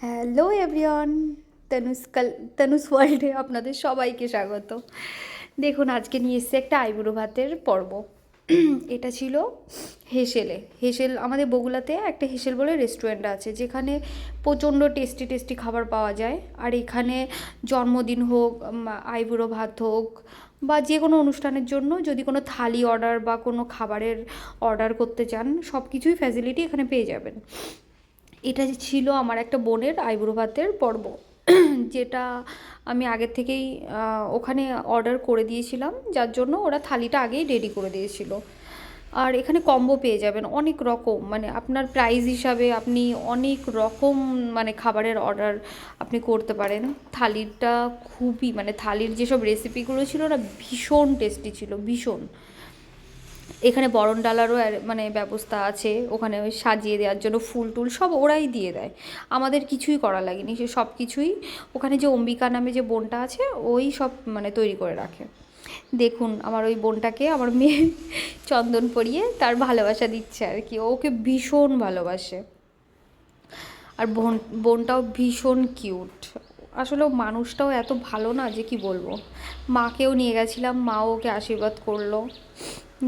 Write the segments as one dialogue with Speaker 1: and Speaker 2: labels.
Speaker 1: Hello everyone, Tanu's ওয়ার্ল্ডে আপনাদের সবাইকে স্বাগত। দেখুন, আজকে নিয়ে এসেছি একটা আইবুড়ো ভাতের পর্ব। এটা ছিল হেসেল। আমাদের বগুলাতে একটা হেসেল বলে রেস্টুরেন্ট আছে, যেখানে প্রচণ্ড টেস্টি টেস্টি খাবার পাওয়া যায়। আর এখানে জন্মদিন হোক, আইবুড়ো ভাত হোক, বা যে কোনো অনুষ্ঠানের জন্য যদি কোনো থালি অর্ডার বা কোনো খাবারের অর্ডার করতে চান, সব কিছুই ফ্যাসিলিটি এখানে পেয়ে যাবেন। এটা ছিল আমার একটা বোনের আইবুড়ো ভাতের পর্ব, যেটা আমি আগের থেকেই ওখানে অর্ডার করে দিয়েছিলাম, যার জন্য ওরা থালিটা আগেই রেডি করে দিয়েছিল। আর এখানে কম্বো পেয়ে যাবেন অনেক রকম, মানে আপনার প্রাইস হিসাবে আপনি অনেক রকম মানে খাবারের অর্ডার আপনি করতে পারেন। থালিটা খুবই, মানে থালির যেসব রেসিপিগুলো ছিল না, ভীষণ টেস্টি ছিল, ভীষণ। এখানে বরণ ডালারও মানে ব্যবস্থা আছে, ওখানে ওই সাজিয়ে দেওয়ার জন্য ফুল টুল সব ওরাই দিয়ে দেয়, আমাদের কিছুই করা লাগেনি। সে সব কিছুই ওখানে যে অম্বিকা নামে যে বোনটা আছে, ওই সব মানে তৈরি করে রাখে। দেখুন, আমার ওই বোনটাকে আমার মেয়ে চন্দন পরিয়ে তার ভালোবাসা দিচ্ছে আর কি, ওকে ভীষণ ভালোবাসে। আর বোনটাও ভীষণ কিউট। আসলে মানুষটাও এত ভালো না যে কি বলবো। মাকেও নিয়ে গেছিলাম, মাও ওকে আশীর্বাদ করলো।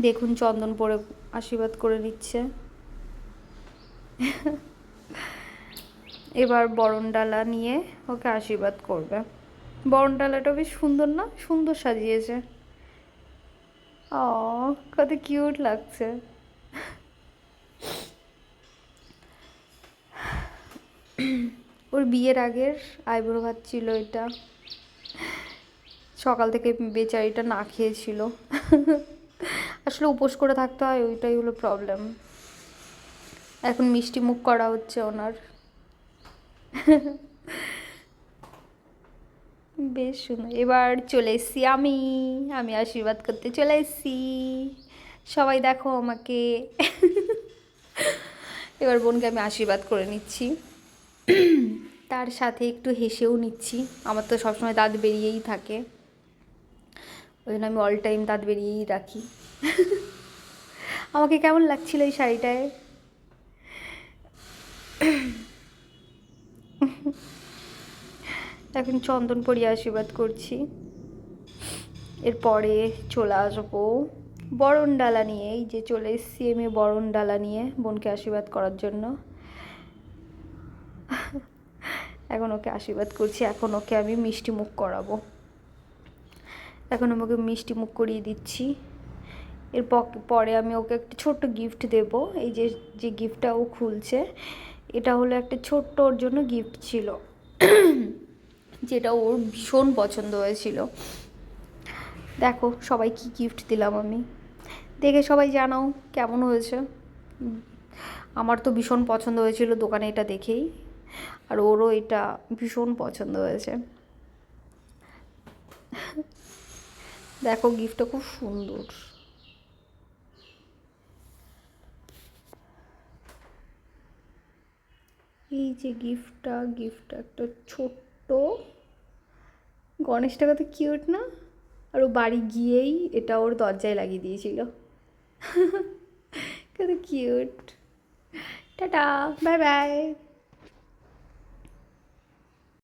Speaker 1: দেখুন, চন্দন পরে আশীর্বাদ করে নিচ্ছে। এবার বরণডালা নিয়ে ওকে আশীর্বাদ করবে। বরণডালাটা বেশ সুন্দর না, সুন্দর সাজিয়েছে। ও, কত কিউট লাগছে। ওর বিয়ের আগের আইবুড়ো ভাত ছিল এটা। সকাল থেকে বেচারিটা না খেয়েছিল। আসলে উপোস করে থাকতে হয়, ওইটাই হলো প্রবলেম। এখন মিষ্টি মুখ করা হচ্ছে ওনার। বেশ সুন্দর। এবার চলে এসছি আমি, আমি আশীর্বাদ করতে চলে এসছি। সবাই দেখো আমাকে। এবার বোনকে আমি আশীর্বাদ করে নিচ্ছি, তার সাথে একটু হেসেও নিচ্ছি। আমার তো সবসময় দাঁত বেরিয়েই থাকে, ওই জন্য আমি অল টাইম দাঁত বেরিয়েই রাখি। আমাকে কেমন লাগছিল এই শাড়িটায়? এখন চন্দন পরিয়ে আশীর্বাদ করছি। এরপরে চলে আসবো বরণ ডালা নিয়ে। এই যে চলে এসছি আমি বরণ ডালা নিয়ে বোনকে আশীর্বাদ করার জন্য। এখন ওকে আশীর্বাদ করছি, এখন ওকে আমি মিষ্টি মুখ করাবো। এখন আমাকে মিষ্টি মুখ করিয়ে দিচ্ছি। এর পরে আমি ওকে একটা ছোট্ট গিফট দেব। এই যে যে গিফটটা ও খুলছে, এটা হলো একটা ছোট্ট ওর জন্য গিফট ছিল, যেটা ওর ভীষণ পছন্দ হয়েছিল। দেখো সবাই কি গিফট দিলাম আমি, দেখে সবাই জানাও কেমন হয়েছে। আমার তো ভীষণ পছন্দ হয়েছিল দোকানে এটা দেখেই, আর ওরও এটা ভীষণ পছন্দ হয়েছে। দেখো গিফটটা খুব সুন্দর। এই যে গিফটটা একটা ছোট্ট গণেশটা, কত কিউট না? আর ও বাড়ি গিয়েই এটা ওর দরজায় লাগিয়ে দিয়েছিল। কত কিউট। Tata, bye bye.